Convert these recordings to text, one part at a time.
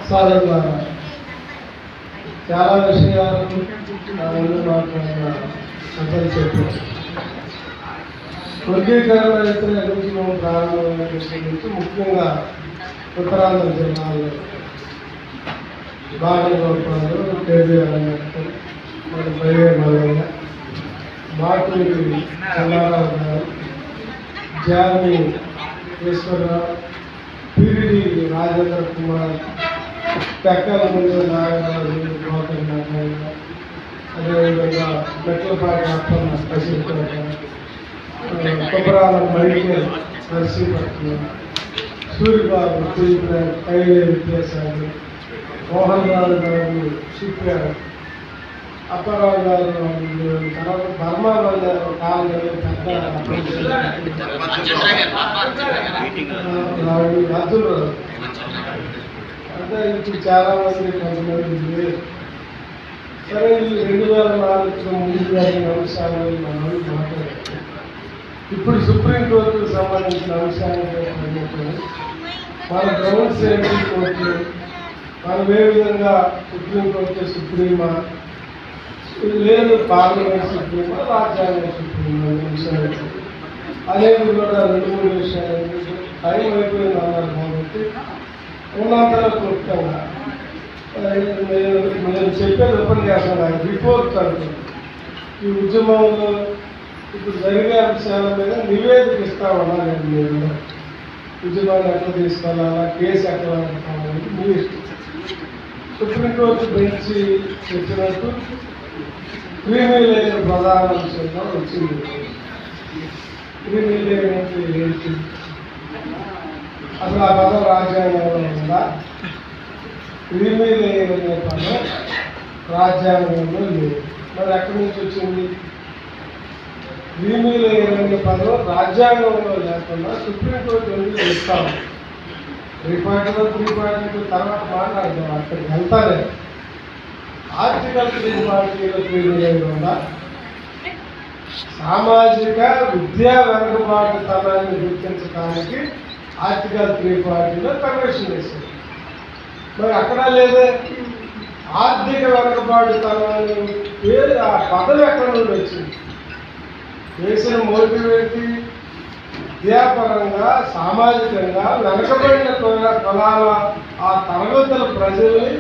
సోదరులారా, చాలా విషయాలు నా ముందు మాట్లాడిన పెద్దలు చెప్పారు. వర్గీకరణ వ్యతిరేక ఉద్యమం ప్రారంభమైన విషయం నుంచి ముఖ్యంగా ఉత్తరాంధ్ర జిల్లాలో బాలగోపాలు, కేబీఆర్ అంబేద్కర్, మరి బయ్యే మల్లయ్య, మాటూరి చల్లారావు గారు, జామి ఈశ్వరరావు, పిరిడి రాజేంద్ర కుమార్, టెక్కల ముందు నాగరాజు, గౌతమ్ నారాయణ, అదేవిధంగా మెట్లపాటి అప్పన్న, కసిరిపేట, కొబ్బరాల మైకేల్, నర్సీపట్నం, సూరిబాబు, కైలే విద్యాసాగర్, మోహన్ రావు గారు, షిప్యార్డ్, అప్పారావు గారు, తర్వాత బర్మా గారు, కాళ్ళు పెద్ద అబ్దుల్ అంటే ఇప్పుడు చాలామంది కొంతమంది లేరు. సరే, ఈ 2004 ముందు జరిగిన అంశాలు మనం మాట్లాడుతాం. ఇప్పుడు సుప్రీంకోర్టుకు సంబంధించిన అంశాన్ని మన గ్రౌండ్ సేఫ్టీ కోర్టు, మనం ఏ విధంగా సుప్రీంకోర్టు సుప్రీమా లేదు, పార్లమెంట్ సుప్రీమా, రాజ్యాంగ సుప్రీమా విషయాలు అనేది కూడా 2-3 విషయాలు టైం అయిపోయింది అన్నారు. కాబట్టి ఉన్నంతలో క్లుప్తంగా నేను చెప్పేది ఉపన్యాసం రిపోర్ట్ అంటుంది. ఈ ఉద్యమంలో ఇప్పుడు జరిగే అంశాల మీద నివేదిక ఇస్తామన్నా నేను మీరు ఉద్యమాన్ని ఎట్లా తీసుకెళ్ళాలా, కేసు ఎట్లా పెడతామని మీ ఇష్టం. సుప్రీంకోర్టు బెంచ్ చెప్పినట్టు క్రీమీ లేని ప్రధాన అంశంగా వచ్చింది. క్రీమీ లేని ఏంటి అసలు ఆ పదం రాజ్యాంగంలో ఉందా? క్రీమీ లేని పదం రాజ్యాంగంలో లేదు. మరి ఎక్కడి నుంచి వచ్చింది? క్రీమీ లేని పదం రాజ్యాంగంలో లేకుండా సుప్రీంకోర్టు ఎందుకు ఇస్తాము? 342 తర్వాత మాట్లాడదాం, అక్కడికి వెళ్తానే. ఆర్టికల్ 340లో క్రీమీ లేని ఉందా? సామాజిక విద్యా వెనుకబాటుతనాన్ని గుర్తించడానికి ఆర్టికల్ 340లో కన్వెన్షన్ వేసింది. మరి అక్కడ లేదే. ఆర్థిక వెనుకబాటుతనాన్ని పేరు ఆ పదవి ఎక్కడ నుండి వచ్చింది? వేసిన మోటివేటి విద్యాపరంగా సామాజికంగా వెనకబడిన కులాల ఆ తరగతుల ప్రజల్ని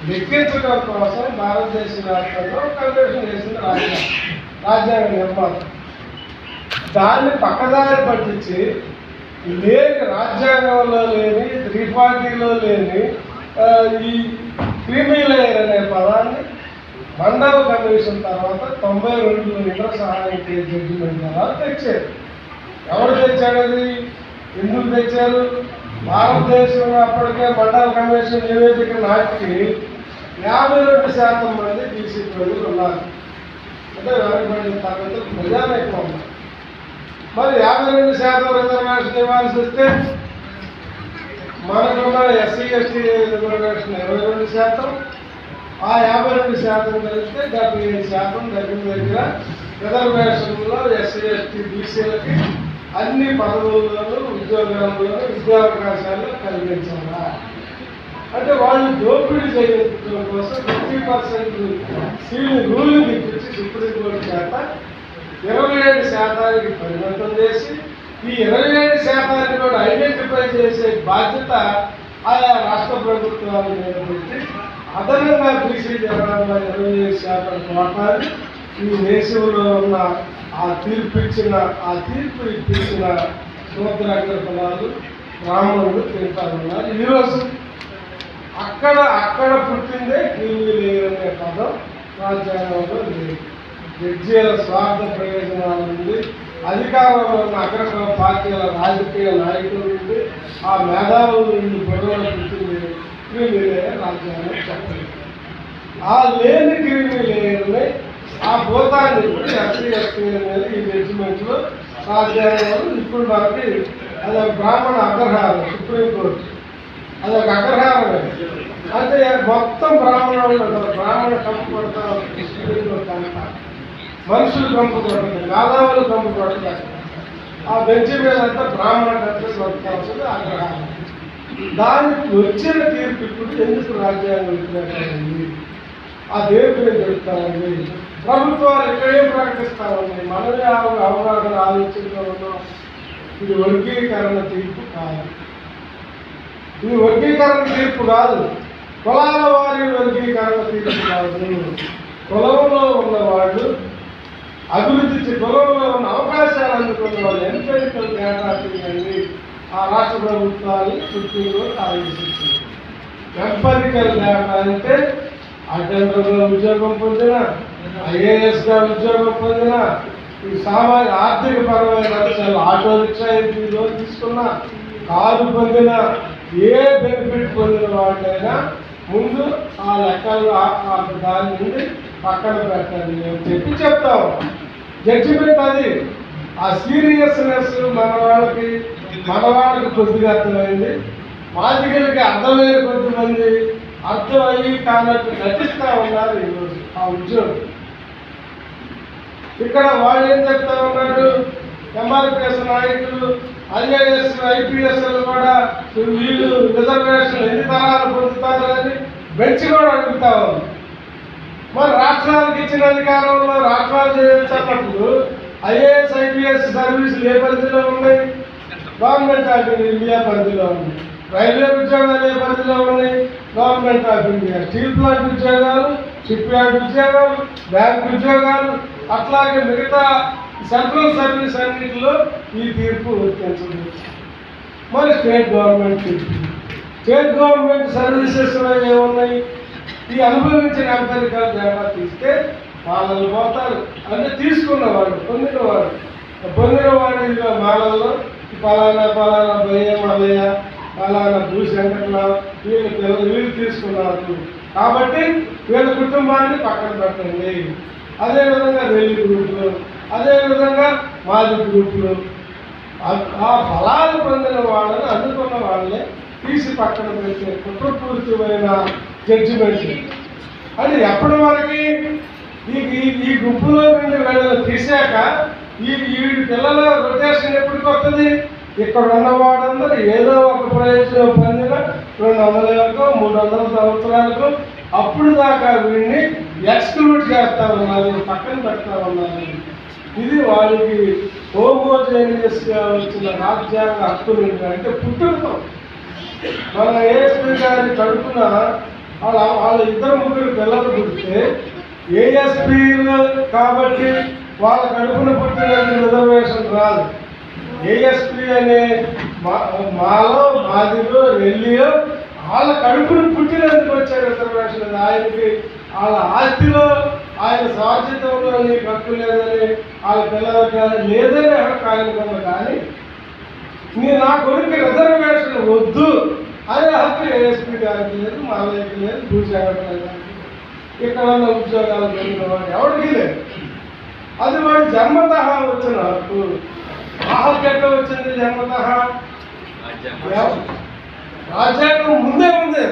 లెక్కించడం కోసం భారతదేశ వ్యాప్తంగా కన్వెన్షన్ వేసింది రాజ్యాంగ నిర్మాత. దాన్ని పక్కదారి పట్టించి లేని రాజ్యాంగంలో లేని 340లో లేని ఈ క్రీమీ లేయర్ అనే పదాన్ని మండల కమిషన్ తర్వాత 92 ఇతర సహాయం జడ్జిమెంట్ ద్వారా తెచ్చారు. ఎవరు తెచ్చాడు? అది ఎందుకు తెచ్చారు? భారతదేశంలో అప్పటికే మండల కమిషన్ నివేదిక నాటికి 52% మంది బీసీ ప్రజలు ఉన్నారు. అంటే వెనకబడిన తరగతులు ప్రజానీకం ఉన్నారు. మరి 52% రిజర్వేషన్ ఇవ్వాల్సి వస్తే మనకున్న ఎస్సీ ఎస్టీ రిజర్వేషన్ 22%, ఆ 52% కలిస్తే 75% దగ్గర రిజర్వేషన్లో ఎస్సీ ఎస్టీ బీసీలకి అన్ని పదవుల్లోనూ ఉద్యోగాల్లోనూ విద్యావకాశాలు కలిగించాలా? అంటే వాళ్ళు దోపిడీ చేయడం కోసం 50% సీలు రూల్ తెప్పించి సుప్రీంకోర్టు చేత 27% పరిమితం చేసి ఈ 27% కూడా ఐడెంటిఫై చేసే బాధ్యత ఆయా రాష్ట్ర ప్రభుత్వాల మీద పెట్టి అదనంగా బీసీ జనాభా 27% కోటాన్ని ఈ దేశంలో ఉన్న ఆ తీర్పు ఇప్పించిన శూద్రాగ్ర కులాలు, బ్రాహ్మణులు తింటారన్నారు. ఈరోజు అక్కడ పుట్టిందే క్రీమీ లేయర్ అనే పదం రాజ్యాంగంలో లేదు. జడ్జీల స్వార్థ ప్రయోజనాల నుండి, అధికారంలో ఉన్న అగ్రకుల పార్టీల రాజకీయ నాయకుల నుండి, ఆ మేధావుల నుండి గొడవలు పుట్టింది క్రీమీ లేయర్ రాజ్యాంగం చెప్పలేదు. ఆ లేని క్రీమీ లేయర్ని ఆ భూతాన్ని ఇప్పుడు ఎస్సీ ఎస్టీల మీద ఈ జడ్జిమెంట్లో రాజ్యాంగంలో ఇప్పుడు మనకి అదొక బ్రాహ్మణ అగ్రహారం. సుప్రీంకోర్టు అదొక అగ్రహారమే. అంటే మొత్తం బ్రాహ్మణ కంపు కొడతారు. సుప్రీంకోర్టు అంతా మనుషులు కంపు కొట్టదు, మేధావులు కంపు కొట్టదు. ఆ బెంచ్ మీద అంతా బ్రాహ్మణ కర్తలు బతకాల్సింది ఆగ్రహం. దానికి వచ్చిన తీర్పు ఇప్పుడు ఎందుకు రాజ్యాంగం వ్యతిరేకమైంది? ఆ దేవుడు ఏం చెప్తామండి? ప్రభుత్వాలు ఎక్కడేం ప్రకటిస్తామండి? మనమే అవగాహన ఆలోచించడం ఉన్నాం. ఇది వర్గీకరణ తీర్పు కాదు. ఇది వర్గీకరణ తీర్పు కాదు. కులాల వారి వర్గీకరణ తీర్పు కాదు. కులంలో ఉన్నవాళ్ళు అభివృద్ధి, కులంలో ఉన్న అవకాశాలు అందుకున్న వాళ్ళు ఎంపెరికల్ డేటా తీయండి. ఆ రాష్ట్ర ప్రభుత్వాలు సుప్రీంకోర్టు ఆదేశించింది. ఎంపెరికల్ డేటా అంటే అటెండర్గా ఉద్యోగం పొందిన, ఐఏఎస్గా ఉద్యోగం పొందిన, ఈ సామాజిక ఆర్థిక పరమైన అంశాలు ఆటో రిక్షా లోన్ తీసుకున్న, కారు పొందిన, ఏ బెనిఫిట్ పొందిన వాళ్ళైనా ముందు ఆ లెక్కలు దాని నుండి పక్కన పెట్టండి అని చెప్పి చెప్తాం. జడ్జిమెంట్ అది. ఆ సీరియస్నెస్ మన వాళ్ళకి కొద్దిగా అర్థమైంది. మాదిగలకి అర్థమైన కొద్దిమంది అర్థమయ్యి కానట్టు నటిస్తూ ఉన్నారు ఈరోజు ఆ ఉద్యోగం. ఇక్కడ వాళ్ళు ఏం చెప్తా ఉన్నాడు? ఎంఆర్పిఎస్ నాయకులు, ఐఏఎస్, ఐపీఎస్లు కూడా వీళ్ళు రిజర్వేషన్ ఎన్ని తరాలు పొందుతారు అని బెంచ్ కూడా అడుగుతా ఉంది. మరి రాష్ట్రాలకు ఇచ్చిన అధికారంలో రాష్ట్రాలు చేసినప్పుడు ఐఏఎస్, ఐపీఎస్ సర్వీసులు ఏ పరిధిలో ఉన్నాయి? గవర్నమెంట్ ఆఫ్ ఇండియా పరిధిలో ఉన్నాయి. రైల్వే ఉద్యోగాలు ఏ పరిధిలో ఉన్నాయి? Government of India. Steel plant ఉద్యోగాలు, షిప్ యార్డ్ ఉద్యోగాలు, బ్యాంక్ ఉద్యోగాలు, అట్లాగే మిగతా సెంట్రల్ సర్వీస్ అన్నింటిలో ఈ తీర్పు వర్తించదు. మరి స్టేట్ గవర్నమెంట్ తీర్పు, స్టేట్ గవర్నమెంట్ సర్వీసెస్ ఏమున్నాయి? ఈ అనుభవించిన ఎంపెరికల్ డేటా తీస్తే మాలలు పోతారు. అంటే తీసుకున్నవాడు, పొందినవాడు మాలల్లో పలానా భయ్య మల్లయ్య, పలానా భూశంకర్రావు, వీళ్ళు తీసుకున్నారు కాబట్టి వీళ్ళ కుటుంబాన్ని పక్కన పెట్టండి. అదేవిధంగా రెల్లి గ్రూపులు, అదేవిధంగా మాది గ్రూపులు, ఆ ఫలాలు పొందిన వాళ్ళని అందుకున్న వాళ్ళని తీసి పక్కన పెట్టే కుట్రపూరితమైన జడ్జిమెంట్. అది ఎప్పటి వరకు ఈ గుంపులో నుండి వీళ్ళని తీసాక వీడి పిల్లల రొటేషన్ ఎప్పటికి వస్తుంది? ఇక్కడ ఉన్నవాడందరూ ఏదో ఒక ప్రయోజనం పొందిన 200 ఏళ్ళకో 300 సంవత్సరాలకు అప్పుడు దాకా వీడిని ఎక్స్క్లూడ్ చేస్తా ఉన్నారు, పక్కన పెడతా ఉన్నారు. ఇది వాళ్ళకి హోమోజేనియస్గా వచ్చిన రాజ్యాంగ హక్కులు. అంటే పుట్టుకతో మన ఏఎస్పీ గారి కడుపున వాళ్ళ 2-3 పిల్లలు పుడితే ఏఎస్పీలు కాబట్టి వాళ్ళ కడుపున పుట్టిన రిజర్వేషన్ రాదు. ఏఎస్పీ అనే మాదిగో రెల్లియో వాళ్ళ కడుపును పుట్టినందుకు వచ్చే రిజర్వేషన్. ఆయనకి వాళ్ళ ఆస్తిలో, ఆయన స్వార్థితంలో నీకు హక్కు లేదని, వాళ్ళ పిల్లలకి లేదని ఆయనకున్న. కానీ నా కొడుకు రిజర్వేషన్ వద్దు అనే హక్కు ఏఎస్పీ గారికి లేదు, మాలయ్యకి లేదు, భూసేవకి లేదు. ఇక్కడ ఉన్న ఉద్యోగాలు పొందిన వాడు ఎవరికి లేదు. అది వాడు జన్మతః వచ్చిన హక్కు. ఆ హక్కు ఎక్కడ వచ్చింది? జన్మతః రాజ్యాంగం ముందే ఉంది.